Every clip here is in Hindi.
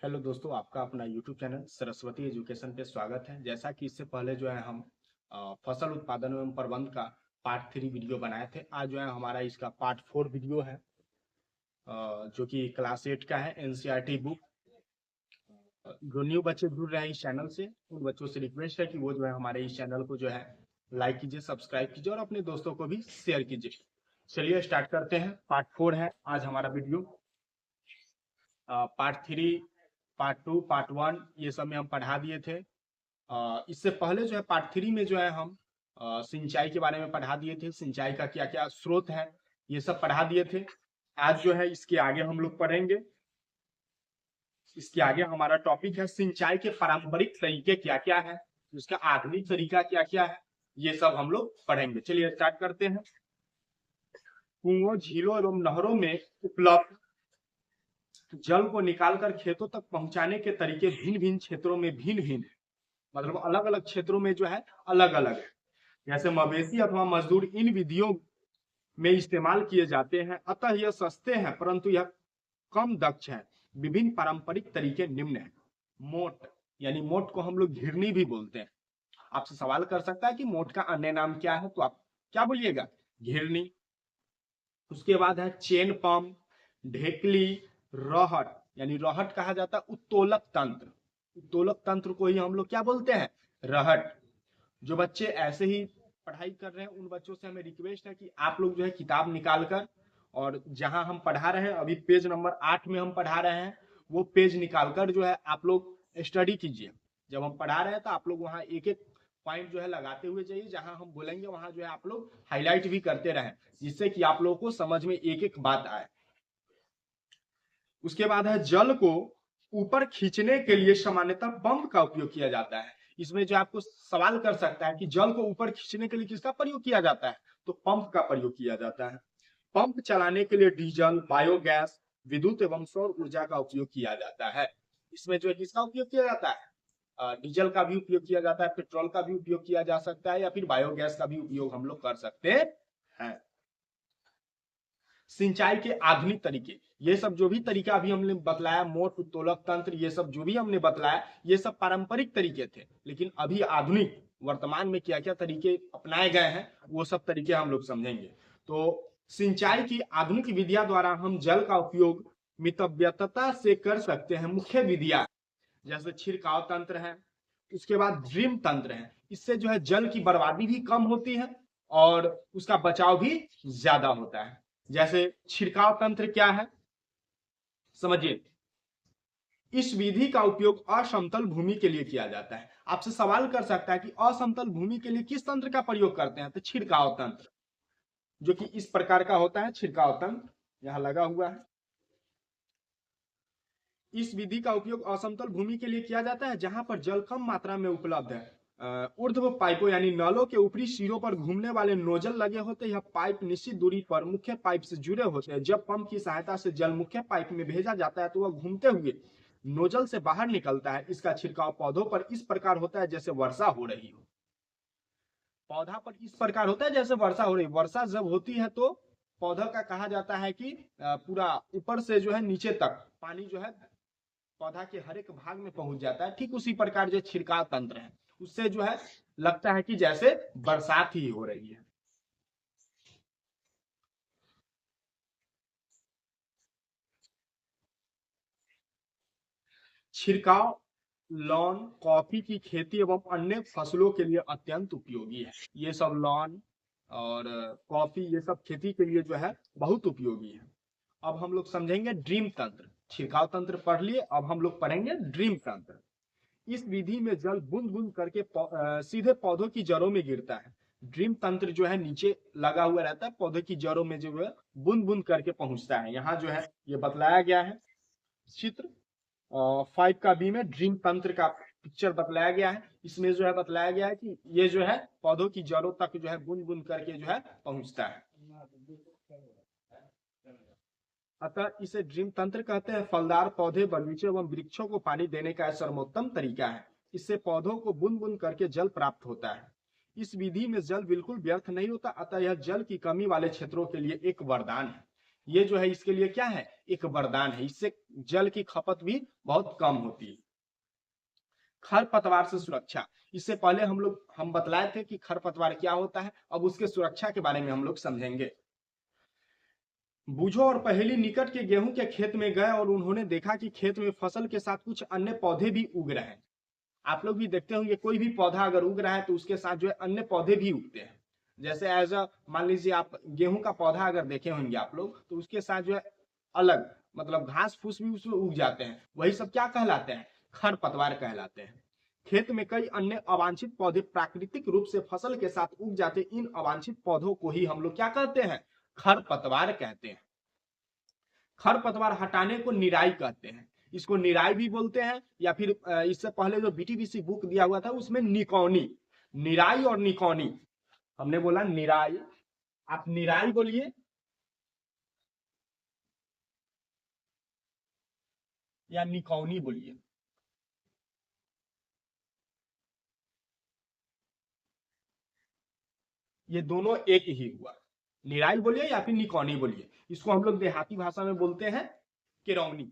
हेलो दोस्तों, आपका अपना यूट्यूब चैनल सरस्वती एजुकेशन पे स्वागत है। जैसा कि इससे पहले जो है हम फसल उत्पादन एवं प्रबंध का पार्ट 3 वीडियो बनाए थे। आज जो है हमारा इसका पार्ट 4 वीडियो है, जो कि क्लास 8 का है, एनसीईआरटी बुक। जो न्यू बच्चे जुड़ रहे हैं इस चैनल से, उन बच्चों से रिक्वेस्ट है कि वो जो है हमारे इस चैनल को जो है लाइक कीजिए, सब्सक्राइब कीजिए और अपने दोस्तों को भी शेयर कीजिए। चलिए स्टार्ट करते हैं। पार्ट 4 है आज हमारा वीडियो। पार्ट 3, पार्ट 2, पार्ट 1 ये सब में हम पढ़ा दिए थे। इससे पहले जो है पार्ट 3 में जो है हम सिंचाई के बारे में पढ़ा दिए थे। सिंचाई का क्या क्या स्रोत है ये सब पढ़ा दिए थे। आज जो है इसके आगे हम लोग पढ़ेंगे। इसके आगे हमारा टॉपिक है सिंचाई के पारंपरिक तरीके क्या क्या है, इसका आधुनिक तरीका क्या क्या है, ये सब हम लोग पढ़ेंगे। चलिए स्टार्ट करते हैं। कुओं, झीलों एवं नहरों में उपलब्ध जल को निकालकर खेतों तक पहुंचाने के तरीके भिन्न भिन्न क्षेत्रों में भिन्न भिन्न, मतलब अलग अलग क्षेत्रों में जो है अलग अलग है। जैसे मवेशी अथवा मजदूर इन विधियों में इस्तेमाल किए जाते हैं, अतः यह सस्ते हैं परंतु यह कम दक्ष है। विभिन्न पारंपरिक तरीके निम्न है। मोट, यानी मोट को हम लोग घिरनी भी बोलते हैं। आपसे सवाल कर सकता है कि मोट का अन्य नाम क्या है, तो आप क्या बोलिएगा? घिरनी। उसके बाद है चेन पंप, ढेकली, रहट, यानी रहट कहा जाता है उत्तोलक तंत्र। उत्तोलक तंत्र को ही हम लोग क्या बोलते हैं? रहट। जो बच्चे ऐसे ही पढ़ाई कर रहे हैं उन बच्चों से हमें रिक्वेस्ट है कि आप लोग जो है किताब निकाल कर, और जहां हम पढ़ा रहे हैं अभी पेज नंबर 8 में हम पढ़ा रहे हैं, वो पेज निकालकर जो है आप लोग स्टडी कीजिए। जब हम पढ़ा रहे हैं तो आप लोग वहां एक एक पॉइंट जो है लगाते हुए जाइए, जहां हम बोलेंगे वहां जो है आप लोग हाईलाइट भी करते रहें, जिससे कि आप लोगों को समझ में एक एक बात आए। उसके बाद है जल को ऊपर खींचने के लिए सामान्यतः पंप का उपयोग किया जाता है। इसमें जो आपको सवाल कर सकता है कि जल को ऊपर खींचने के लिए किसका प्रयोग किया जाता है, तो पंप का प्रयोग किया जाता है। पंप चलाने के लिए डीजल, बायोगैस, विद्युत एवं सौर ऊर्जा का उपयोग किया जाता है। इसमें जो है किसका उपयोग किया जाता है? डीजल का भी उपयोग किया जाता है, पेट्रोल का भी उपयोग किया जा सकता है, या फिर बायोगैस का भी उपयोग हम लोग कर सकते हैं। सिंचाई के आधुनिक तरीके, ये सब जो भी तरीका अभी हमने बतलाया, मोट, उत्तोलक तंत्र, ये सब जो भी हमने बतलाया, ये सब पारंपरिक तरीके थे। लेकिन अभी आधुनिक वर्तमान में क्या क्या तरीके अपनाए गए हैं, वो सब तरीके हम लोग समझेंगे। तो सिंचाई की आधुनिक विधियां द्वारा हम जल का उपयोग मितव्ययता से कर सकते हैं। मुख्य विधियां जैसे छिड़काव तंत्र है, उसके बाद ड्रिम तंत्र है। इससे जो है जल की बर्बादी भी कम होती है और उसका बचाव भी ज्यादा होता है। जैसे छिड़काव तंत्र क्या है, समझिए। इस विधि का उपयोग असमतल भूमि के लिए किया जाता है। आपसे सवाल कर सकता है कि असमतल भूमि के लिए किस तंत्र का प्रयोग करते हैं, तो छिड़काव तंत्र, जो कि इस प्रकार का होता है। छिड़काव तंत्र यहां लगा हुआ है। इस विधि का उपयोग असमतल भूमि के लिए किया जाता है जहां पर जल कम मात्रा में उपलब्ध है। ऊर्ध्व पाइपों यानी नलों के ऊपरी सिरों पर घूमने वाले नोजल लगे होते हैं। यह पाइप निश्चित दूरी पर मुख्य पाइप से जुड़े होते हैं। जब पंप की सहायता से जल मुख्य पाइप में भेजा जाता है तो वह घूमते हुए नोजल से बाहर निकलता है। इसका छिड़काव पौधों पर इस प्रकार होता है जैसे वर्षा हो रही हो। पौधा पर इस प्रकार होता है जैसे वर्षा हो रही। वर्षा जब होती है तो पौधा का कहा जाता है कि पूरा ऊपर से जो है नीचे तक पानी जो है पौधा के हर एक भाग में पहुंच जाता है। ठीक उसी प्रकार जो छिड़काव तंत्र है, उससे जो है लगता है कि जैसे बरसात ही हो रही है। छिड़काव लॉन, कॉफी की खेती एवं अन्य फसलों के लिए अत्यंत उपयोगी है। ये सब लॉन और कॉफी, ये सब खेती के लिए जो है बहुत उपयोगी है। अब हम लोग समझेंगे ड्रीम तंत्र। छिड़काव तंत्र पढ़ लिए, अब हम लोग पढ़ेंगे ड्रीम तंत्र। इस विधि में जल बूंद बूंद करके सीधे पौधों की जड़ों में गिरता है। ड्रीम तंत्र जो है नीचे लगा हुआ रहता है, पौधे की जड़ों में जो है बूंद बूंद करके पहुंचता है। यहाँ जो है ये बतलाया गया है। चित्र 5 का बी में ड्रीम तंत्र का पिक्चर बतलाया गया है। इसमें जो है बतलाया गया है कि ये जो है पौधों की जड़ों तक जो है बूंद बूंद करके जो है पहुंचता है। अतः इसे ड्रीम तंत्र कहते हैं। फलदार पौधे, बगीचे एवं वृक्षों को पानी देने का सर्वोत्तम तरीका है। इससे पौधों को बूंद बूंद करके जल प्राप्त होता है। इस विधि में जल बिल्कुल व्यर्थ नहीं होता, अतः यह जल की कमी वाले क्षेत्रों के लिए एक वरदान है। ये जो है इसके लिए क्या है, एक वरदान है। इससे जल की खपत भी बहुत कम होती है। खरपतवार से सुरक्षा, इससे पहले हम बतलाए थे कि खरपतवार क्या होता है, अब उसके सुरक्षा के बारे में हम लोग समझेंगे। बूझो और पहेली निकट के गेहूं के खेत में गए और उन्होंने देखा कि खेत में फसल के साथ कुछ अन्य पौधे भी उग रहे हैं। आप लोग भी देखते होंगे कोई भी पौधा अगर उग रहा है तो उसके साथ जो है अन्य पौधे भी उगते हैं। जैसे एज अ मान लीजिए आप गेहूं का पौधा अगर देखे होंगे आप लोग, तो उसके साथ जो है अलग मतलब घास फूस भी उसमें उग जाते हैं, वही सब क्या कहलाते हैं, खरपतवार कहलाते हैं। खेत में कई अन्य अवांछित पौधे प्राकृतिक रूप से फसल के साथ उग जाते, इन अवांछित पौधों को ही हम लोग क्या कहते हैं, खरपतवार कहते हैं। खरपतवार हटाने को निराई कहते हैं। इसको निराई भी बोलते हैं, या फिर इससे पहले जो बीटीबीसी बुक दिया हुआ था उसमें निकौनी, निराई और निकौनी, हमने बोला निराई, आप निराई बोलिए या निकौनी बोलिए। ये दोनों एक ही हुआ, निराई बोलिए या फिर निकौनी बोलिए। इसको हम लोग देहाती भाषा में बोलते हैं किरौनी।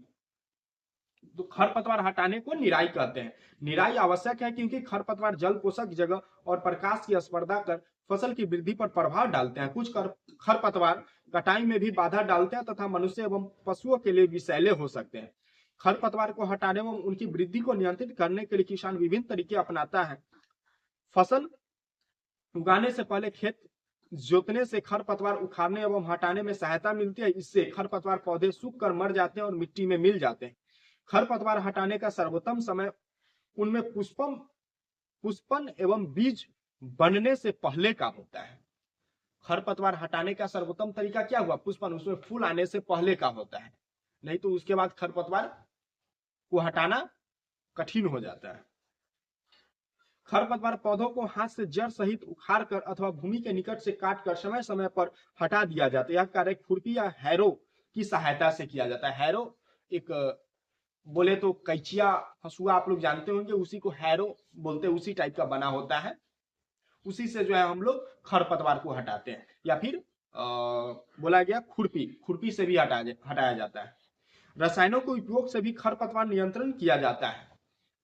तो खरपतवार हटाने को निराई कहते हैं। निराई आवश्यक है क्योंकि खरपतवार जल पोषक जगह और प्रकाश की स्पर्धा कर फसल की वृद्धि पर प्रभाव डालते हैं। कुछ खरपतवार कटाई में भी बाधा डालते हैं तथा मनुष्य एवं पशुओं के लिए विषैले हो सकते हैं। खरपतवार को हटाने एवं उनकी वृद्धि को नियंत्रित करने के लिए किसान विभिन्न तरीके अपनाता है। फसल उगाने से पहले खेत जोतने से खरपतवार उखाड़ने एवं हटाने में सहायता मिलती है। इससे खरपतवार पौधे सूख कर मर जाते हैं और मिट्टी में मिल जाते हैं। खरपतवार हटाने का सर्वोत्तम समय उनमें पुष्पन एवं बीज बनने से पहले का होता है। खरपतवार हटाने का सर्वोत्तम तरीका क्या हुआ, पुष्पन, उसमें फूल आने से पहले का होता है, नहीं तो उसके बाद खरपतवार को हटाना कठिन हो जाता है। खरपतवार पौधों को हाथ से जड़ सहित उखाड़ कर अथवा भूमि के निकट से काट कर समय समय पर हटा दिया जाता है। यह कार्य खुरपी या हैरो की सहायता से किया जाता है। हैरो एक बोले तो कैचिया हसुआ आप लोग जानते होंगे, उसी को हैरो बोलते हैं, उसी टाइप का बना होता है। उसी से जो है हम लोग खरपतवार को हटाते हैं, या फिर बोला गया खुरपी, खुरपी से भी हटाया जाता है। रसायनों के उपयोग से भी खरपतवार नियंत्रण किया जाता है।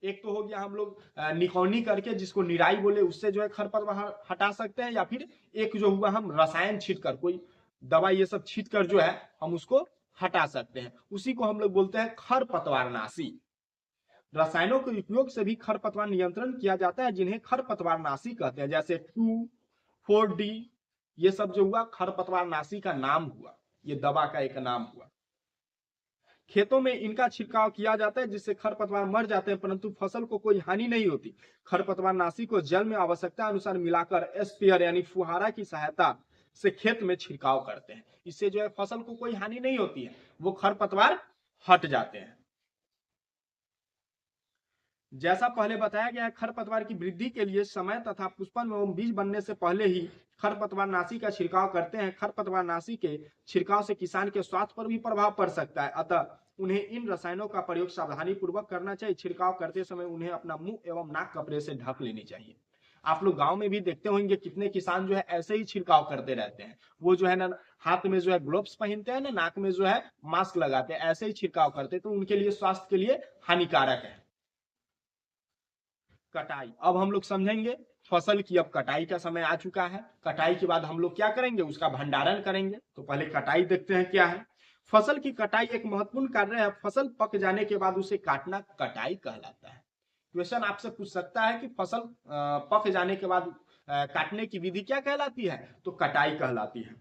एक तो हो गया हम लोग निकौनी करके, जिसको निराई बोले, उससे जो है खरपतवार हटा सकते हैं, या फिर एक जो हुआ हम रसायन छीट कर, कोई दवा ये सब छीट कर जो है हम उसको हटा सकते हैं, उसी को हम लोग बोलते हैं खरपतवारनाशी। रसायनों के उपयोग से भी खरपतवार नियंत्रण किया जाता है, जिन्हें खरपतवारनाशी कहते हैं। जैसे 2,4-D, ये सब जो हुआ खरपतवारनाशी का नाम हुआ, ये दवा का एक नाम हुआ। खेतों में इनका छिड़काव किया जाता है जिससे खरपतवार मर जाते हैं, परंतु फसल को कोई हानि नहीं होती। खरपतवारनाशी को जल में आवश्यकता अनुसार मिलाकर स्प्रेयर यानी फुहारा की सहायता से खेत में छिड़काव करते हैं। इससे जो है फसल को कोई हानि नहीं होती है, वो खरपतवार हट जाते हैं। जैसा पहले बताया गया है, खरपतवार की वृद्धि के लिए समय तथा पुष्पन एवं बीज बनने से पहले ही खरपतवारनाशी का छिड़काव करते हैं। खरपतवारनाशी के छिड़काव से किसान के स्वास्थ्य पर भी प्रभाव पड़ सकता है, अतः उन्हें इन रसायनों का प्रयोग सावधानी पूर्वक करना चाहिए। छिड़काव करते समय उन्हें अपना मुंह एवं नाक कपड़े से ढक लेनी चाहिए। आप लोग गांव में भी देखते होंगे कितने किसान जो है ऐसे ही छिड़काव करते रहते हैं, वो जो है ना हाथ में जो है ग्लोव्स पहनते हैं ना, नाक में जो है मास्क लगाते हैं, ऐसे ही छिड़काव करते हैं, तो उनके लिए स्वास्थ्य के लिए हानिकारक है। कटाई, अब हम लोग समझेंगे फसल की। अब कटाई का समय आ चुका है। कटाई के बाद हम लोग क्या करेंगे, उसका भंडारण करेंगे। तो पहले कटाई देखते हैं क्या है। फसल की कटाई एक महत्वपूर्ण कार्य है। फसल पक जाने के बाद उसे काटना कटाई कहलाता है। क्वेश्चन आपसे पूछ सकता है कि फसल पक जाने के बाद काटने की विधि क्या कहलाती है, तो कटाई कहलाती है।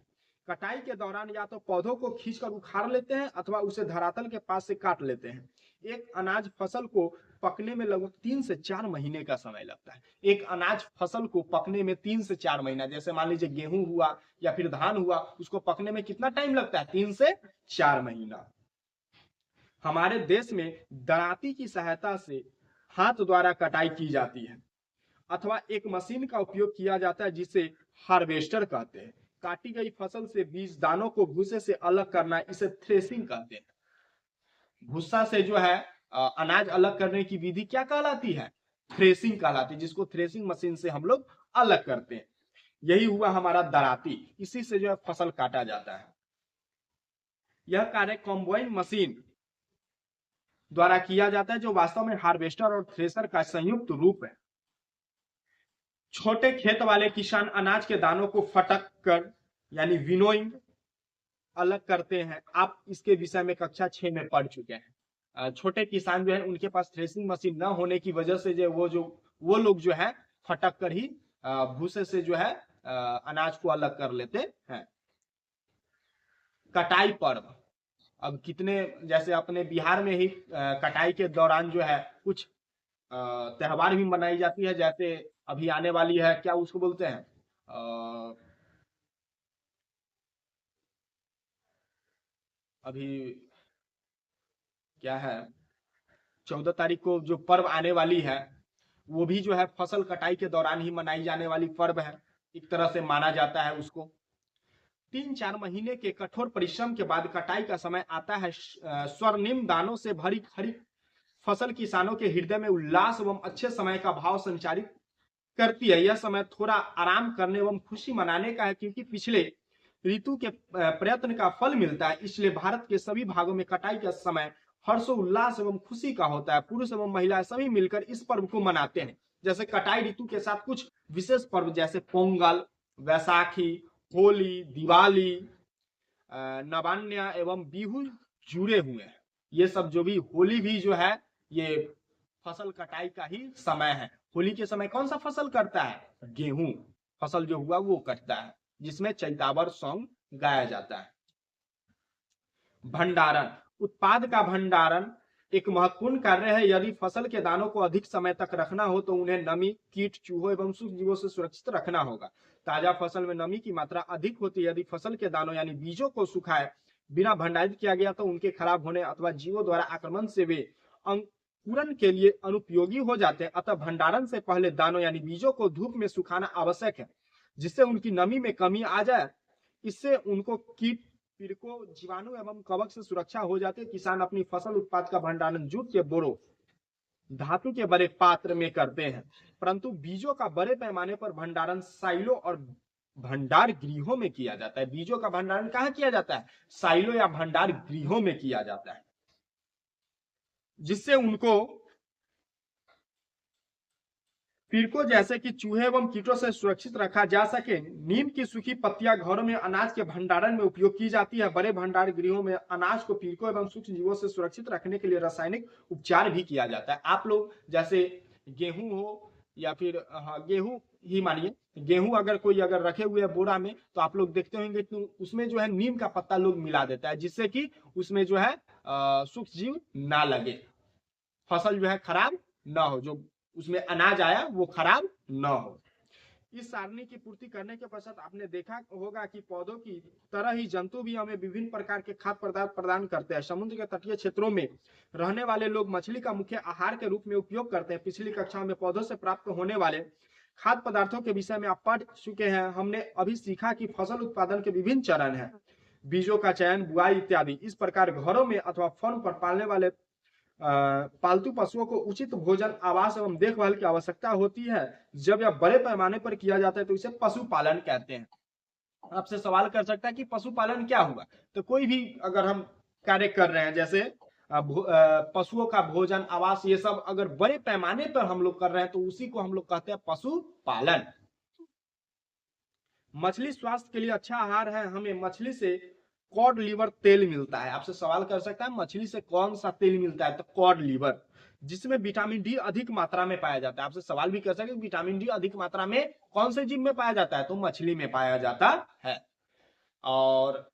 कटाई के दौरान या तो पौधों को खींचकर उखाड़ लेते हैं अथवा उसे धरातल के पास से काट लेते हैं। एक अनाज फसल को पकने में लगभग 3 से 4 महीने का समय लगता है। एक अनाज फसल को पकने में 3 से 4 महीना, जैसे मान लीजिए गेहूं हुआ या फिर धान हुआ, उसको पकने में कितना टाइम लगता है, 3 से 4 महीना। हमारे देश में दरांती की सहायता से हाथ द्वारा कटाई की जाती है अथवा एक मशीन का उपयोग किया जाता है जिसे हार्वेस्टर कहते हैं। काटी गई फसल से बीज दानों को भूसे से अलग करना, इसे थ्रेसिंग कहते हैं। भूसा से जो है अनाज अलग करने की विधि क्या कहलाती है, थ्रेसिंग कहलाती है, जिसको थ्रेसिंग मशीन से हम लोग अलग करते हैं। यही हुआ हमारा दराती, इसी से जो है फसल काटा जाता है। यह कार्य कॉम्बाइन मशीन द्वारा किया जाता है, जो वास्तव में हार्वेस्टर और थ्रेशर का संयुक्त रूप है। छोटे खेत वाले किसान अनाज के दानों को फटक कर यानी विनोइंग अलग करते हैं। आप इसके विषय में कक्षा 6 में पढ़ चुके हैं। छोटे किसान जो है उनके पास थ्रेसिंग मशीन न होने की वजह से वो लोग जो है फटक कर ही भूसे से जो है अनाज को अलग कर लेते हैं। कटाई पर्व, अब कितने जैसे अपने बिहार में ही कटाई के दौरान जो है कुछ त्योहार भी मनाई जाती है, जैसे अभी आने वाली है, क्या उसको बोलते हैं, अभी क्या है, 14 तारीख को जो पर्व आने वाली है वो भी जो है फसल कटाई के दौरान ही मनाई जाने वाली पर्व है, एक तरह से माना जाता है उसको। 3-4 महीने के कठोर परिश्रम के बाद कटाई का समय आता है। स्वर्णिम दानों से भरी हरी फसल किसानों के हृदय में उल्लास एवं अच्छे समय का भाव संचारित करती है। यह समय थोड़ा आराम करने एवं खुशी मनाने का है, क्योंकि पिछले ऋतु के प्रयत्न का फल मिलता है। इसलिए भारत के सभी भागों में कटाई का समय हर्षोल्लास एवं खुशी का होता है। पुरुष एवं महिलाएं सभी मिलकर इस पर्व को मनाते हैं। जैसे कटाई ऋतु के साथ कुछ विशेष पर्व जैसे पोंगल, वैसाखी, होली, दिवाली, नवान्य एवं बिहू जुड़े हुए हैं। ये सब जो भी, होली भी जो है ये फसल कटाई का ही समय है। होली के समय कौन सा फसल करता है, गेहूं फसल जो हुआ वो कटता है, जिसमें चैतावर सॉन्ग गाया जाता है। भंडारण, उत्पाद का भंडारण एक महत्वपूर्ण कार्य है। यदि फसल के दानों को अधिक समय तक रखना हो तो उन्हें नमी, कीट, चूहों एवं सूक्ष्म जीवों से सुरक्षित रखना होगा। ताजा फसल में नमी की मात्रा अधिक होती है। यदि फसल के दानों यानी बीजों को सुखाए बिना भंडारित किया गया तो उनके खराब होने अथवा जीवों द्वारा आक्रमण से वे अंकुरण के लिए अनुपयोगी हो जाते हैं। अतः भंडारण से पहले दानों यानी बीजों को धूप में सुखाना आवश्यक है, जिससे उनकी नमी में कमी आ जाए। इससे उनको कीट, पीड़कों, जीवाणु एवं कवक से सुरक्षा हो जाती है। किसान अपनी फसल उत्पाद का भंडारण जूट के बोरों, धातु के बड़े पात्र में करते हैं, परंतु बीजों का बड़े पैमाने पर भंडारण साइलो और भंडार गृहों में किया जाता है। बीजों का भंडारण कहाँ किया जाता है, साइलो या भंडार गृहों में किया जाता है, जिससे उनको पीड़कों जैसे कि चूहे एवं कीटों से सुरक्षित रखा जा सके। नीम की सूखी पत्तियां घरों में अनाज के भंडारण में उपयोग की जाती है। बड़े भंडार गृहों में अनाज को पीड़कों एवं सूक्ष्म जीवों से सुरक्षित रखने के लिए रासायनिक उपचार भी किया जाता है। आप लोग जैसे गेहूं हो या फिर गेहूं ही मानिए, गेहूं अगर कोई अगर रखे हुए है बोरा में, तो आप लोग देखते होंगे तो उसमें जो है नीम का पत्ता लोग मिला देता है, जिससे कि उसमें जो है सूक्ष्म जीव ना लगे, फसल जो है खराब ना हो, जो उसमें अनाज आया वो खराब न हो। इस सारणी की पूर्ति करने के पश्चात आपने देखा होगा कि पौधों की तरह ही जंतु भी हमें विभिन्न प्रकार के खाद्य पदार्थ प्रदान करते हैं। समुद्र के तटीय क्षेत्रों में रहने वाले लोग मछली का मुख्य आहार के रूप में उपयोग करते हैं। पिछली कक्षा में पौधों से प्राप्त होने वाले खाद्य पदार्थों के विषय में आप पढ़ चुके हैं। हमने अभी सीखा कि फसल उत्पादन के विभिन्न चरण हैं, बीजों का चयन, बुआई इत्यादि। इस प्रकार घरों में अथवा फार्म पर पालने वाले पालतू पशुओं को उचित भोजन, आवास एवं देखभाल की आवश्यकता होती है। जब यह बड़े पैमाने पर किया जाता है तो इसे पशुपालन कहते हैं। आपसे सवाल कर सकता है कि पशुपालन क्या हुआ, तो कोई भी अगर हम कार्य कर रहे हैं, जैसे पशुओं का भोजन, आवास, ये सब अगर बड़े पैमाने पर हम लोग कर रहे हैं तो उसी को हम लोग कहते हैं पशुपालन। मछली स्वास्थ्य के लिए अच्छा आहार है। हमें मछली से कॉड लीवर तेल मिलता है। आपसे सवाल कर सकता है मछली से कौन सा तेल मिलता है, तो कॉड लीवर, जिसमें विटामिन डी अधिक मात्रा में पाया जाता है। आपसे सवाल भी कर सकते हैं विटामिन डी अधिक मात्रा में कौन से जीव में पाया जाता है, तो मछली में पाया जाता है। और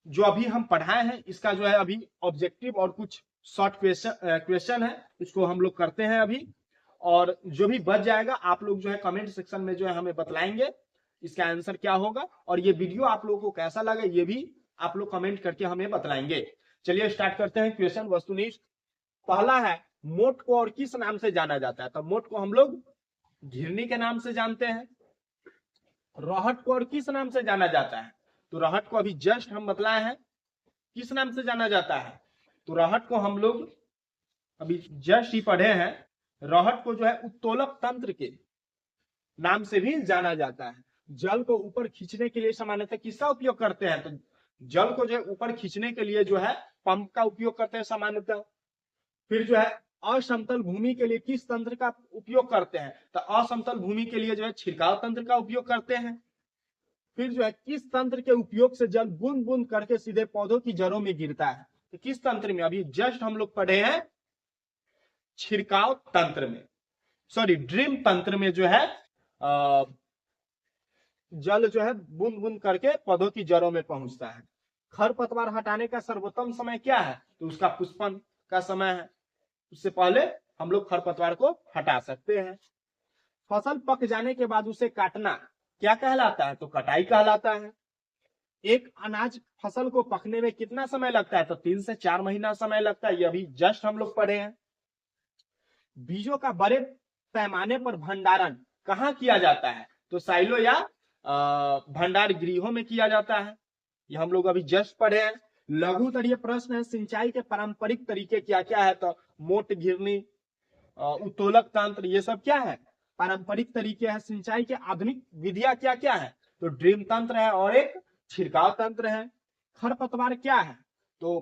जो अभी हम पढ़ाए हैं इसका जो है अभी ऑब्जेक्टिव और कुछ शॉर्ट क्वेश्चन है, इसको हम लोग करते हैं अभी, और जो भी बच जाएगा आप लोग जो है कमेंट सेक्शन में जो है हमें बतलाएंगे इसका आंसर क्या होगा। और ये वीडियो आप लोगों को कैसा लगा ये भी आप लोग कमेंट करके हमें बतलाएंगे। चलिए स्टार्ट करते हैं क्वेश्चन वस्तुनिष्ठ। पहला है, मोट को और किस नाम से जाना जाता है, तो मोट को हम लोग घिरनी के नाम से जानते हैं। रहट को और किस नाम से जाना जाता है, तो रहट को अभी जस्ट हम बतलाए हैं किस नाम से जाना जाता है, तो रहट को हम लोग अभी जस्ट ही पढ़े हैं। रहट को जो है उत्तोलक तंत्र के नाम से भी जाना जाता है। जल को ऊपर खींचने के लिए सामान्यतः किसका उपयोग करते हैं, तो जल को जो है ऊपर खींचने के लिए जो है पंप का उपयोग करते हैं सामान्यतः। फिर जो है असमतल भूमि के लिए किस तंत्र का उपयोग करते हैं, तो असमतल भूमि के लिए जो है छिड़काव तंत्र का उपयोग करते हैं। फिर जो है किस तंत्र के उपयोग से जल बूंद बूंद करके सीधे पौधों की जड़ों में गिरता है, तो किस तंत्र में, अभी जस्ट हम लोग पढ़े हैं छिड़काव तंत्र में, सॉरी ड्रिम तंत्र में जो है जल जो है बूंद बूंद करके पौधों की जड़ों में पहुंचता है। खरपतवार हटाने का सर्वोत्तम समय क्या है, तो उसका पुष्पन का समय है, उससे पहले हम लोग खरपतवार को हटा सकते हैं। फसल पक जाने के बाद उसे काटना क्या कहलाता है, तो कटाई कहलाता है। एक अनाज फसल को पकने में कितना समय लगता है, तो 3 से 4 महीना समय लगता है, ये अभी जस्ट हम लोग पढ़े हैं। बीजों का बड़े पैमाने पर भंडारण कहाँ किया जाता है, तो साइलो या भंडार गृहों में किया जाता है, ये हम लोग अभी जस्ट पढ़े हैं। लघु तरीय प्रश्न है, सिंचाई के पारंपरिक तरीके क्या क्या है, तो मोट घिरनी, उत्तोलक तंत्र, ये सब क्या है, पारंपरिक तरीके हैं। सिंचाई के आधुनिक विधियां क्या क्या है, तो ड्रिम तंत्र है और एक छिड़काव तंत्र है। खरपतवार क्या है, तो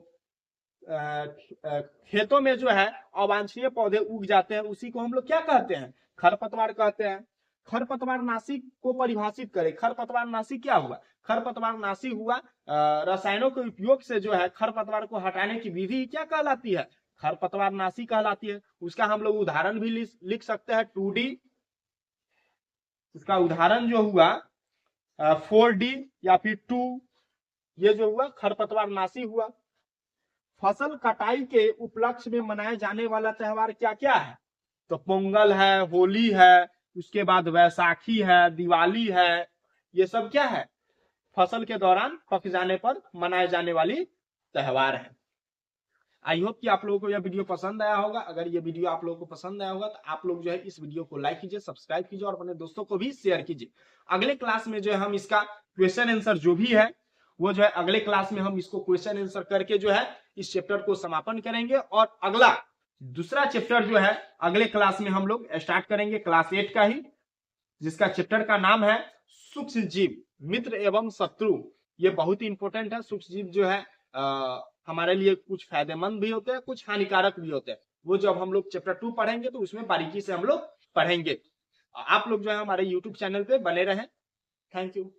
खेतों में जो है अवांछनीय पौधे उग जाते हैं, उसी को हम लोग क्या कहते हैं, खरपतवार कहते हैं। खरपतवार नाशी को परिभाषित करें, खरपतवार नाशी क्या हुआ, खरपतवार नाशी हुआ रसायनों के उपयोग से जो है खरपतवार को हटाने की विधि क्या कहलाती है, खरपतवार नाशी कहलाती है। उसका हम लोग उदाहरण भी लिख सकते हैं 2D, इसका उदाहरण जो हुआ 4D या फिर 2, ये जो हुआ खरपतवार नाशी हुआ। फसल कटाई के उपलक्ष्य में मनाया जाने वाला त्योहार क्या क्या है, तो पोंगल है, होली है, उसके बाद वैसाखी है, दिवाली है, ये सब क्या है, फसल के दौरान पक जाने पर मनाए जाने वाली त्योहार है। आई होप कि आप लोगों को यह वीडियो पसंद आया होगा। अगर ये वीडियो आप लोगों को पसंद आया होगा तो आप लोग जो है इस वीडियो को लाइक कीजिए, सब्सक्राइब कीजिए और अपने दोस्तों को भी शेयर कीजिए। अगले क्लास में जो है हम इसका क्वेश्चन आंसर जो भी है वो जो है अगले क्लास में हम इसको क्वेश्चन आंसर करके जो है इस चैप्टर को समापन करेंगे, और अगला दूसरा चैप्टर जो है अगले क्लास में हम लोग स्टार्ट करेंगे क्लास 8 का ही, जिसका चैप्टर का नाम है सूक्ष्म जीव, मित्र एवं शत्रु। ये बहुत ही इंपॉर्टेंट है। सूक्ष्म जीव जो है हमारे लिए कुछ फायदेमंद भी होते हैं, कुछ हानिकारक भी होते हैं। वो जब हम लोग चैप्टर 2 पढ़ेंगे तो उसमें बारीकी से हम लोग पढ़ेंगे। आप लोग जो है हमारे यूट्यूब चैनल पे बने रहें। Thank you.